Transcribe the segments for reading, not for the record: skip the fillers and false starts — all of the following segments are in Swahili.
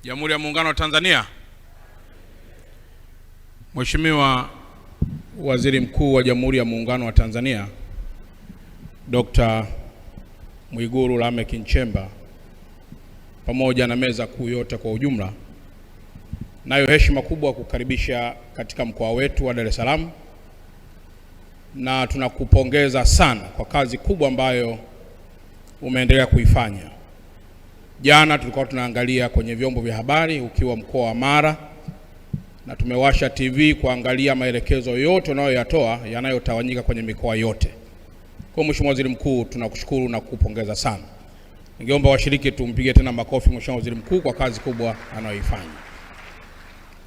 Jamhuri ya Muungano wa Tanzania. Mheshimiwa Waziri Mkuu wa Jamhuri ya Muungano wa Tanzania Dr. Mwigulu Lameck Nchemba, pamoja na meza kuu yote kwa ujumla, nayo heshima kubwa kukaribisha katika mkoa wetu wa Dar es Salaam, na tunakupongeza sana kwa kazi kubwa ambayo umeendelea kuifanya. Jana tulikuwa tunaangalia kwenye vyombo vya habari ukiwa mkoa wa Mara, na tumewasha TV kuangalia maelekezo yote unayoyatoa yanayotawanyika kwenye mikoa yote. Kwa Mheshimiwa Waziri Mkuu, tunakushukuru na kukupongeza sana. Ningeomba washiriki tumpige tena makofi Mheshimiwa Waziri Mkuu kwa kazi kubwa anayoifanya.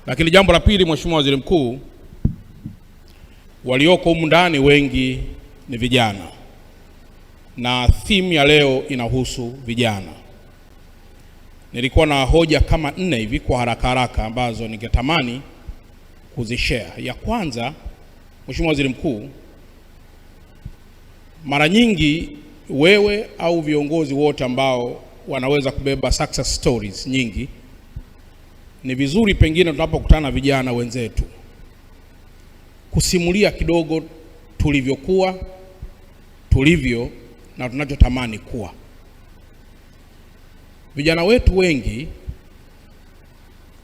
Lakini jambo la pili, Mheshimiwa Waziri Mkuu, walioko humu ndani wengi ni vijana, na theme ya leo inahusu vijana. Nilikuwa na hoja kama 4 hivi kwa haraka ambazo ningetamani kuzishare. Ya kwanza, Mheshimiwa Waziri Mkuu, mara nyingi wewe au viongozi wote ambao wanaweza kubeba success stories nyingi, ni vizuri pengine tunapokutana na vijana wenzetu kusimulia kidogo tulivyokuwa, tulivyo na tunachotamani kuwa. Vijana wetu wengi,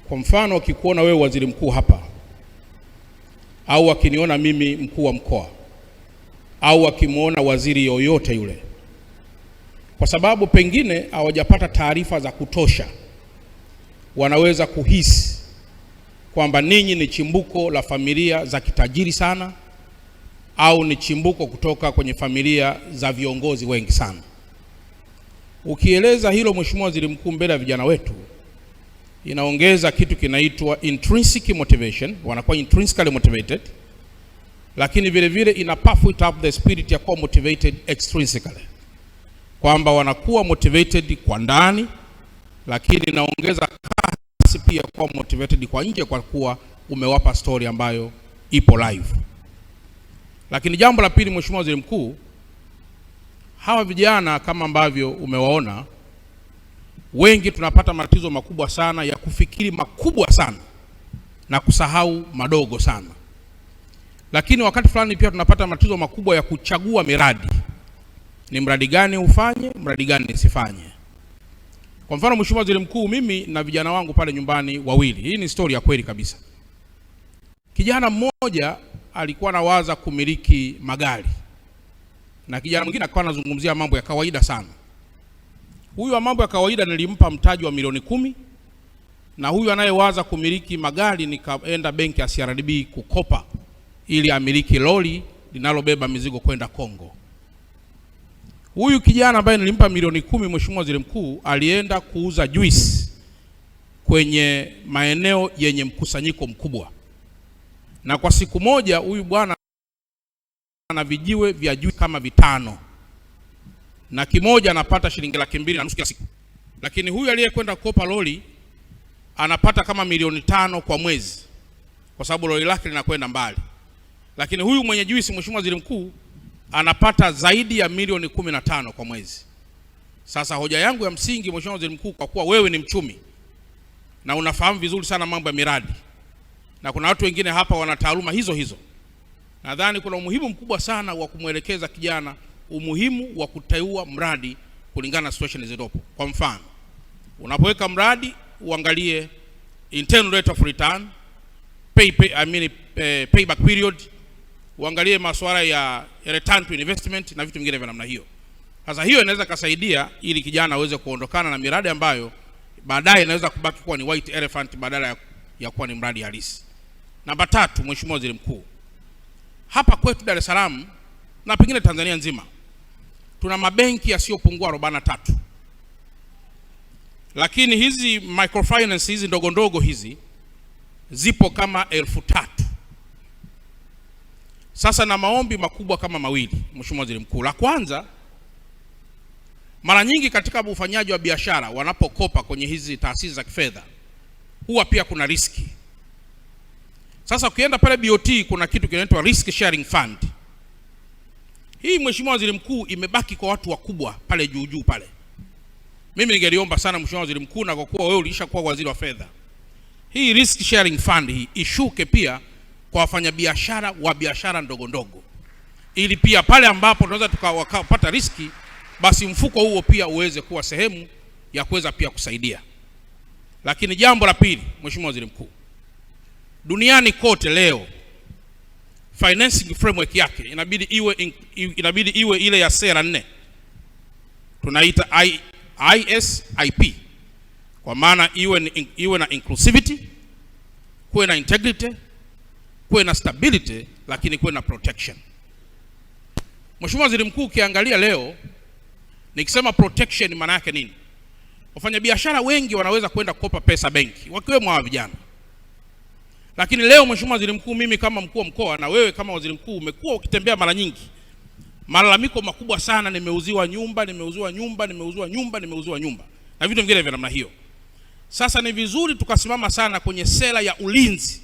kwa mfano, wakikuona wewe waziri mkuu hapa, au wakiniona mimi mkuu wa mkoa, au wakimuona waziri yoyote yule, kwa sababu pengine hawajapata taarifa za kutosha, wanaweza kuhisi kwamba ninyi ni chimbuko la familia za kitajiri sana, au ni chimbuko kutoka kwenye familia za viongozi wengi sana. Ukieleza hilo Mheshimiwa Waziri Mkuu mbele ya vijana wetu, inaongeza kitu kinaitwa intrinsic motivation, wanakuwa intrinsically motivated, lakini vile vile ina puff it up the spirit ya kuwa motivated extrinsically, kwamba wanakuwa motivated kwa ndani, lakini inaongeza kasi pia kuwa motivated kwa nje, kwa kuwa umewapa story ambayo ipo live. Lakini jambo la pili, Mheshimiwa Waziri Mkuu, hawa vijana kama ambavyo umewaona, wengi tunapata matatizo makubwa sana ya kufikiri makubwa sana na kusahau madogo sana. Lakini wakati fulani pia tunapata matatizo makubwa ya kuchagua miradi. Ni mradi gani ufanye, mradi gani nisifanye. Kwa mfano, Mheshimiwa Waziri Mkuu, mimi na vijana wangu pale nyumbani wawili, hii ni story ya kweli kabisa. Kijana mmoja alikuwa anawaza kumiliki magari, na kijana mwingine akawa anazungumzia mambo ya kawaida sana. Huyu wa mambo ya kawaida nilimpa mtaji wa milioni 10, na huyu anayewaza kumiliki magari nikaenda benki ya CRDB kukopa ili amiliki lori linalobeba mizigo kwenda Kongo. Huyu kijana ambaye nilimpa milioni 10, Mheshimiwa Waziri Mkuu, alienda kuuza juice kwenye maeneo yenye mkusanyiko mkubwa, na kwa siku moja huyu bwana na vijiwe vya juice kama 5, na kimoja anapata shilingi 2.5 kila siku. Lakini huyu aliyekwenda kukopa lori anapata kama milioni 5 kwa mwezi, kwa sababu lori lake linakwenda mbali. Lakini huyu mwenye juice, Mheshimiwa Waziri Mkuu, anapata zaidi ya milioni 15 kwa mwezi. Sasa hoja yangu ya msingi, Mheshimiwa Waziri Mkuu, kwa kuwa wewe ni mchumi na unafahamu vizuri sana mambo ya miradi, na kuna watu wengine hapa wana taaluma hizo, nadhani kuna umuhimu mkubwa sana wa kumwelekeza kijana umuhimu wa kuteua mradi kulingana na situation zilizopo. Kwa mfano, unapoweka mradi uangalie internal rate of return, payback period, uangalie masuala ya return to investment na vitu vingine vya namna hiyo. Sasa hiyo inaweza kusaidia ili kijana aweze kuondokana na miradi ambayo baadaye inaweza kubaki kuwa ni white elephant badala ya kuwa ni mradi halisi. Namba 3, Mheshimiwa Waziri Mkuu, hapa kwetu Dar es Salaam na pengine Tanzania nzima tuna mabenki yasiyopungua 43. Lakini hizi microfinance hizi ndogo hizi zipo kama 3,000. Sasa na maombi makubwa kama mawili, Mheshimiwa Waziri Mkuu. La kwanza, mara nyingi katika ufanyaji wa biashara wanapokopa kwenye hizi taasisi za kifedha huwa pia kuna riski. Sasa ukienda pale BOT kuna kitu kinaitwa risk sharing fund. Hii Mheshimiwa Waziri Mkuu imebaki kwa watu wakubwa pale juu pale. Mimi ningeliomba sana Mheshimiwa Waziri Mkuu, na kwa kuwa wewe ulishakuwa waziri wa fedha, hii risk sharing fund hii ishuke pia kwa wafanyabiashara wa biashara ndogo ndogo, ili pia pale ambapo tunaweza tukapata riski, basi mfuko huo pia uweze kuwa sehemu ya kuweza pia kusaidia. Lakini jambo la pili, Mheshimiwa Waziri Mkuu, duniani kote leo financing framework yake inabidi iwe ile ya sera 4 tunaita ISIP, kwa maana iwe na inclusivity, kuwe na integrity, kuwe na stability, lakini kuwe na protection. Mheshimiwa Waziri Mkuu, ukiangalia leo nikisema protection maana yake nini? Wafanyabiashara wengi wanaweza kwenda kukopa pesa benki, wakiwemo hawa vijana. Lakini leo Mheshimiwa Waziri Mkuu, mimi kama mkuu wa mkoa na wewe kama waziri mkuu umekuwa ukitembea mara nyingi, malalamiko makubwa sana, nimeuziwa nyumba, na vitu vingine vya namna hiyo. Sasa ni vizuri tukasimama sana kwenye sera ya ulinzi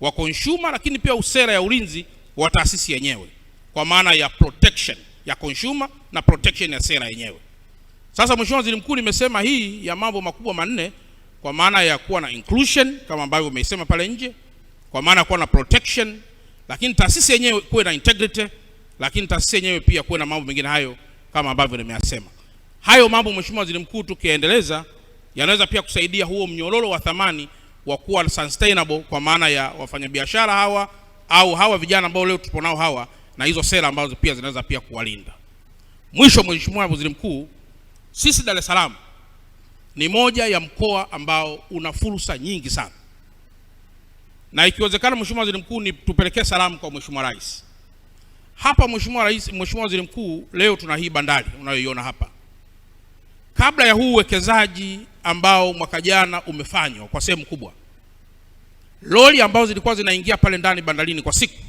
wa consumer, lakini pia sera ya ulinzi wa taasisi yenyewe, kwa maana ya protection ya consumer na protection ya sera yenyewe. Sasa Mheshimiwa Waziri Mkuu, nimesema hii ya mambo makubwa manne, kwa maana ya kuwa na inclusion kama ambavyo umeisema pale nje, kwa maana kuwa na protection, lakini taasisi yenyewe kuwe na integrity, lakini taasisi yenyewe pia kuwe na mambo mengine hayo kama ambavyo nimeyasema. Hayo mambo Mheshimiwa Waziri Mkuu, tukiendeleza yanaweza pia kusaidia huo mnyororo wa thamani wa kuwa sustainable, kwa maana ya wafanyabiashara hawa au hawa vijana ambao leo tupo nao hawa, na hizo sera ambazo pia zinaweza pia kuwalinda. Mwisho, Mheshimiwa Waziri Mkuu, sisi Dar es Salaam ni moja ya mkoa ambao una fursa nyingi sana, na ikiwezekana Mheshimiwa Waziri Mkuu, ni tupelekee salamu kwa Mheshimiwa Rais. Hapa Mheshimiwa Waziri Mkuu, leo tuna hii bandari unayoiona hapa. Kabla ya huu uwekezaji ambao mwaka jana umefanywa kwa sehemu kubwa, lori ambazo zilikuwa zinaingia pale ndani bandarini kwa siku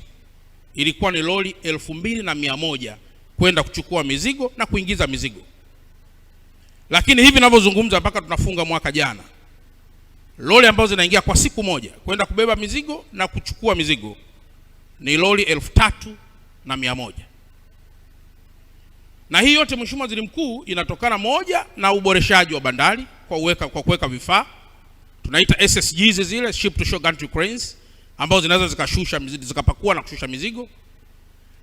ilikuwa ni lori 2100 kwenda kuchukua mizigo na kuingiza mizigo. Lakini hivi ninavyozungumza mpaka tunafunga mwaka jana, lori ambazo zinaingia kwa siku moja kwenda kubeba mizigo na kuchukua mizigo ni lori 3100. Na hii yote Mheshimiwa Waziri Mkuu inatokana moja na uboreshaji wa bandari kwa kuweka vifaa tunaita SSGs, zile ship to shore gantry cranes, ambazo zinaweza zikashusha mizigo, zikapakua na kushusha mizigo.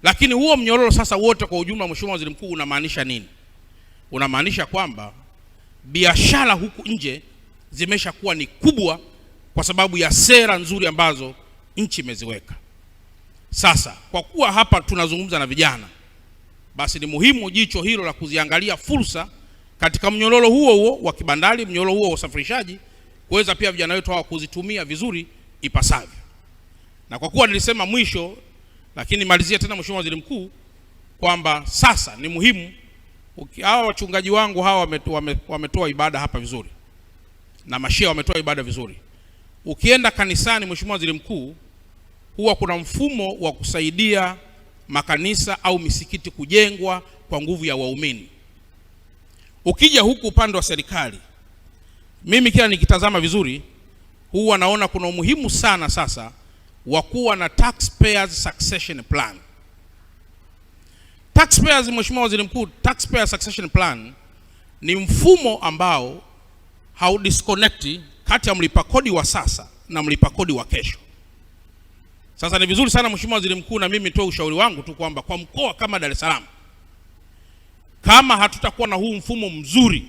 Lakini huo mnyororo sasa wote kwa ujumla, Mheshimiwa Waziri Mkuu, unamaanisha nini? Unamaanisha kwamba biashara huku nje zimeshakuwa ni kubwa kwa sababu ya sera nzuri ambazo nchi imeziweka. Sasa kwa kuwa hapa tunazungumza na vijana, basi ni muhimu jicho hilo la kuziangalia fursa katika mnyororo huo wa kibandari, mnyororo huo wa usafirishaji, kuweza pia vijana wetu hawa kuzitumia vizuri ipasavyo. Na kwa kuwa nilisema mwisho, lakini malizia tena Mheshimiwa Waziri Mkuu, kwamba sasa ni muhimu hawa wachungaji wangu hawa wametoa ibada hapa vizuri, na mashehe wametoa ibada vizuri. Ukienda kanisani Mheshimiwa Waziri Mkuu, huwa kuna mfumo wa kusaidia makanisa au misikiti kujengwa kwa nguvu ya waumini. Ukija huku upande wa serikali, mimi kila nikitazama vizuri huwa naona kuna umuhimu sana sasa wa kuwa na taxpayers succession plan. Taxpayers, Mheshimiwa Waziri Mkuu, taxpayer succession plan ni mfumo ambao haudisconnect kati ya mlipa kodi wa sasa na mlipa kodi wa kesho. Sasa ni vizuri sana Mheshimiwa Waziri Mkuu, na mimi nitoe ushauri wangu tu kwamba kwa mkoa kama Dar es Salaam, kama hatutakuwa na huu mfumo mzuri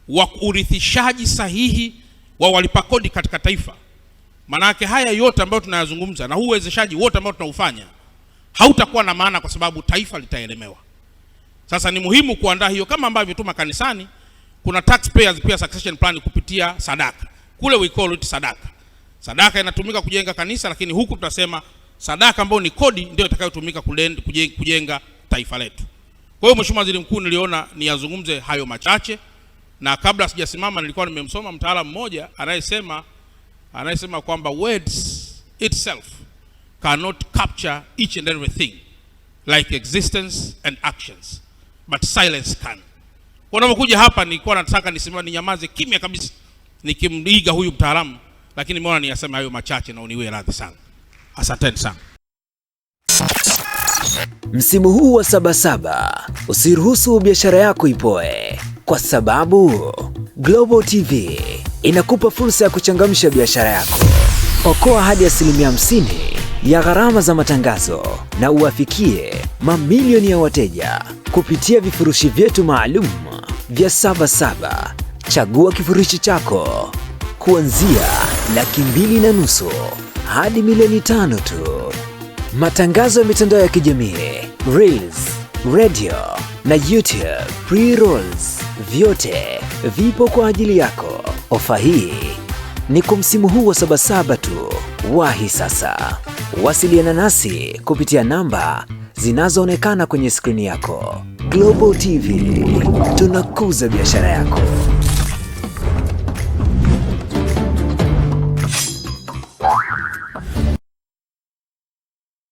wa urithishaji sahihi wa walipa kodi katika taifa, manake haya yote ambayo tunayazungumza na huu uwezeshaji wote ambao tunaufanya hautakuwa na maana, kwa sababu taifa litaelemewa. Sasa ni muhimu kuandaa hiyo, kama ambavyo tu makanisani kuna taxpayers pia succession plan kupitia sadaka. Kule we call it sadaka. Sadaka inatumika kujenga kanisa, lakini huku tunasema sadaka ambayo ni kodi ndio itakayotumika kujenga taifa letu. Kwa hiyo Mheshimiwa Waziri Mkuu, niliona niyazungumze hayo machache, na kabla sijasimama nilikuwa nimemsoma mtaalamu mmoja anayesema kwamba words itself cannot capture each and everything like existence and actions, but silence can. Unapokuja hapa nilikuwa nataka ninyamaze kimya kabisa nikimdiga huyu mtaalamu, lakini nimeona niyasema hayo machache na uniwe radhi sana. Asanteni sana. Msimu huu wa Sabasaba, usiruhusu biashara yako ipoe. kwa sababu Global TV inakupa fursa ya kuchangamsha biashara yako. Okoa hadi 50% ya gharama za matangazo na uwafikie mamilioni ya wateja kupitia vifurushi vyetu maalum vya Saba. Chagua kifurushi chako kuanzia $2.5 hadi $5 tu. Matangazo ya mitandao ya kijamii, Reels, radio na YouTube pre-rolls, vyote vipo kwa ajili yako. Ofa hii ni kwa msimu huu wa Saba tu. Wahi sasa. Wasiliana nasi kupitia namba zinazoonekana kwenye skrini yako. Global TV, tunakuza biashara yako.